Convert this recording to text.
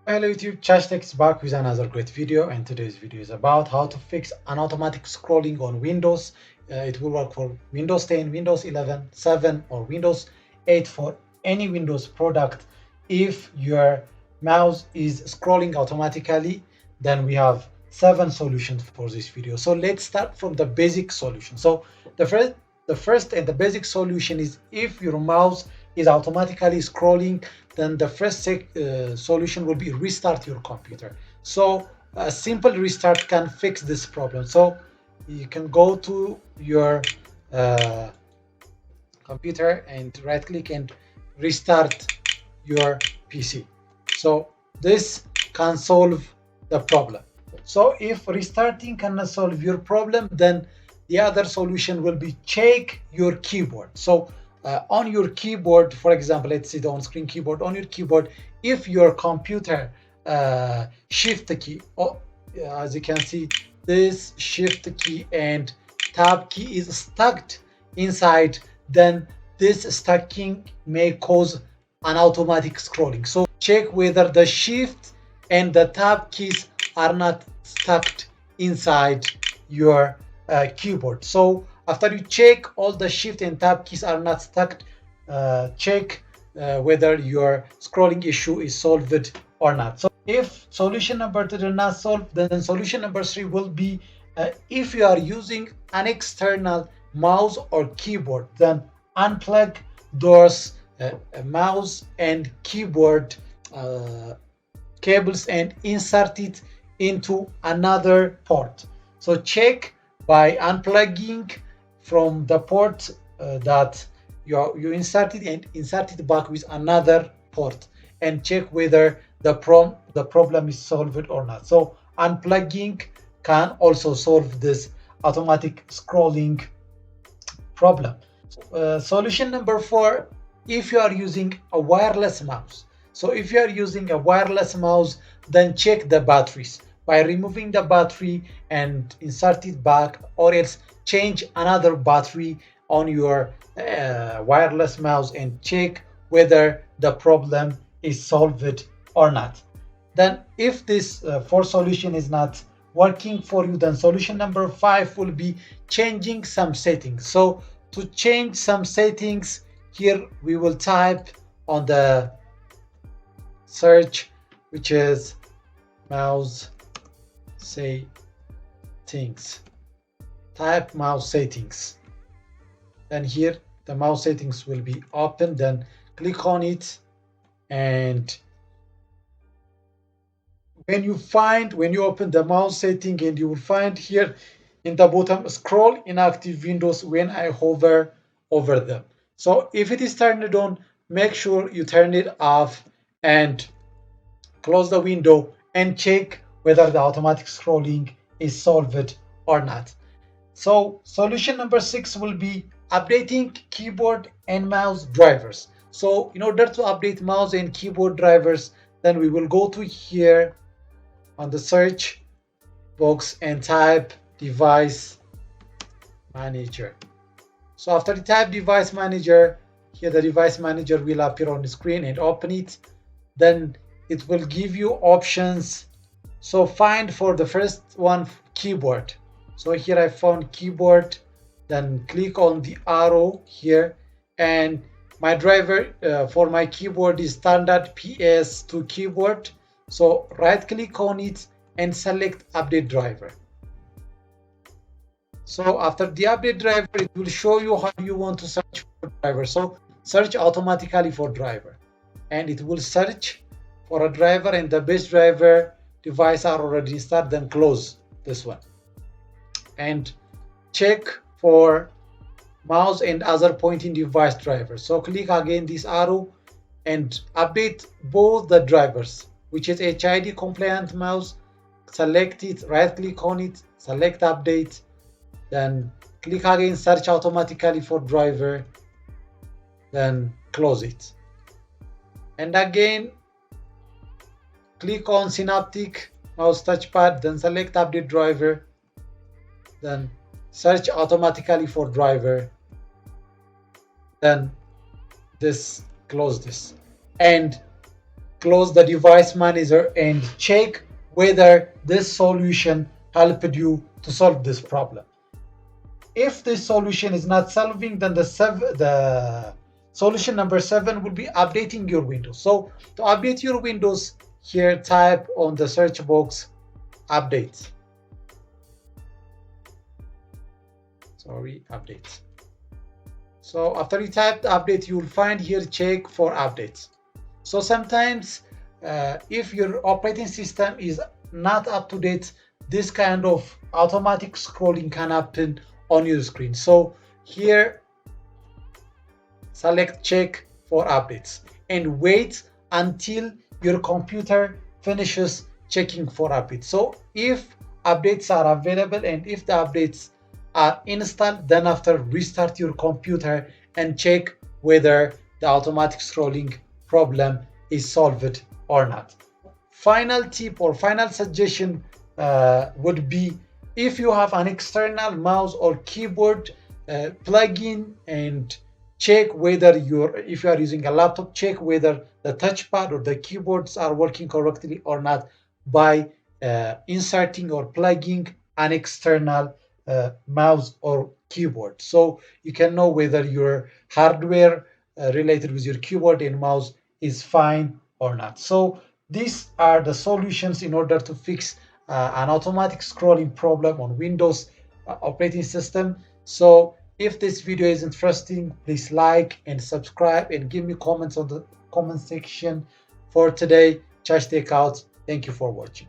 Hello YouTube, Chashtech is back with another great video, and today's video is about how to fix an automatic scrolling on Windows. It will work for Windows 10, Windows 11, 7 or Windows 8 for any Windows product. If your mouse is scrolling automatically, then we have 7 solutions for this video. So let's start from the basic solution. So the first and the basic solution is if your mouse is automatically scrolling, then the first solution will be restart your computer. So a simple restart can fix this problem. So you can go to your uh, computer and right click and restart your PC. So this can solve the problem. So if restarting cannot solve your problem, then the other solution will be check your keyboard. So on your keyboard, for example, let's see the on-screen keyboard. On your keyboard, if your computer shift key, as you can see, this shift key and tab key is stuck inside, then this stacking may cause an automatic scrolling. So check whether the shift and the tab keys are not stuck inside your keyboard. So after you check all the shift and tab keys are not stuck, check whether your scrolling issue is solved or not. So if solution number 2 did not solve, then solution number 3 will be if you are using an external mouse or keyboard, then unplug those mouse and keyboard cables and insert it into another port. So check by unplugging from the port that you inserted and insert it back with another port and check whether the problem is solved or not. So unplugging can also solve this automatic scrolling problem. Solution number 4, if you are using a wireless mouse. So if you are using a wireless mouse, then check the batteries by removing the battery and insert it back, or else change another battery on your wireless mouse and check whether the problem is solved or not. Then if this fourth solution is not working for you, then solution number 5 will be changing some settings. So to change some settings, here we will type on the search, which is mouse settings. Type mouse settings. Then here the mouse settings will be open. Then click on it, and when you open the mouse setting, and you will find here in the bottom scroll inactive windows when I hover over them. So if it is turned on, make sure you turn it off and close the window and check whether the automatic scrolling is solved or not. So solution number 6 will be updating keyboard and mouse drivers. So in order to update mouse and keyboard drivers, then we will go to here on the search box and type device manager. So after the type device manager, here the device manager will appear on the screen, and open it. Then it will give you options. So find for the first one keyboard. So here I found keyboard, then click on the arrow here, and my driver for my keyboard is standard PS2 keyboard. So right click on it and select update driver. So after the update driver, it will show you how you want to search for driver. So search automatically for driver, and it will search for a driver, and the best driver device are already installed. Then close this one and check for mouse and other pointing device drivers. So click again this arrow and update both the drivers, which is HID compliant mouse. Select it, right click on it, select update, then click again search automatically for driver, then close it, and again click on synaptic mouse touchpad, then select update driver, then search automatically for driver, then close this, and close the device manager and check whether this solution helped you to solve this problem. If this solution is not solving, then the solution number 7 will be updating your Windows. So to update your Windows, here type on the search box update. Update. So after you type the update, you will find here check for updates. So sometimes if your operating system is not up to date, this kind of automatic scrolling can happen on your screen. So here select check for updates and wait until your computer finishes checking for updates. So if updates are available and if the updates are installed, then after restart your computer and check whether the automatic scrolling problem is solved or not. Final tip or final suggestion would be, if you have an external mouse or keyboard, plug in and check whether if you are using a laptop, check whether the touchpad or the keyboards are working correctly or not by inserting or plugging an external mouse or keyboard. So you can know whether your hardware related with your keyboard and mouse is fine or not. So these are the solutions in order to fix an automatic scrolling problem on Windows operating system. So if this video is interesting, please like and subscribe and give me comments on the comment section. For today, Chash Takeout. Thank you for watching.